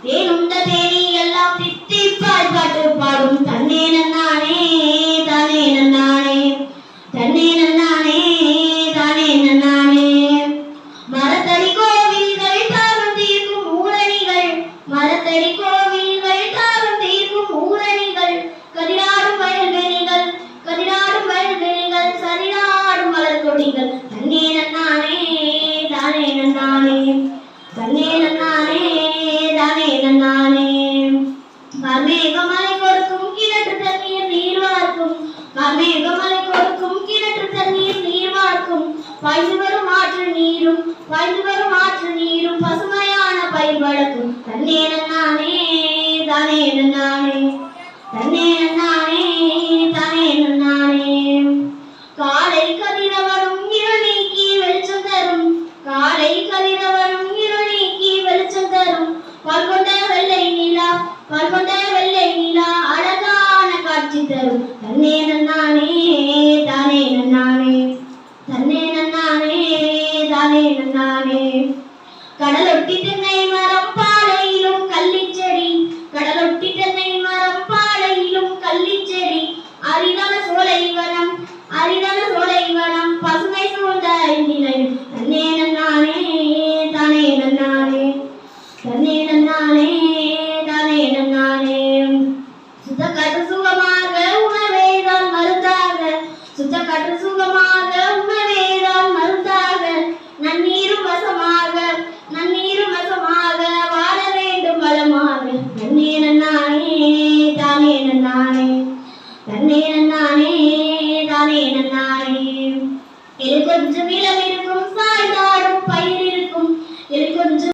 தேனுண்ட தேனி எல்லாம் தித்திப்பாய் பாட்டு பாடும் தன்னே நன்னானே தானே நன்னானே தன்னே நன்னானே தானே நன்னானே மரத்தடி கோவில்கள் தாரும் தீர்க்கும் ஊரணிகள் மரத்தடி கோவில்கள் தாரும் தீர்க்கும் ஊரணிகள் கதிராடும் வயல்வெளிகள் சரிநாடும் மலர் கொடிகள் தன்னே நன்னானே தானே நன்னானே தன்னே நன்னானே தானே நன்னானே கார்மேகமலை கொடுக்கும் கிணற்று தண்ணீர் நீர் வார்க்கும் கார்மேகமலை கொடுக்கும் கிணற்று தண்ணீர் நீர் வார்க்கும் பாய்ந்து வரும் ஆற்று நீரும் பசுமையான பயிர் வளர்க்கும் தன்னே நன்னானே தானே நன்னானே தன்னே நன்னானே தானே நன்னானே காலை கதிரவனும் இருள் நீக்கி வெளிச்சம் தரும் காலை கதிரவனும் இருள் நீக்கி வெளிச்சம் தரும் பால் கொண்ட வெள்ளை நிலா அழகான காட்சி தரும் தன்னே நன்னானே தானே நன்னானே தன்னே நன்னானே தானே நன்னானே கடலொட்டி தென்னை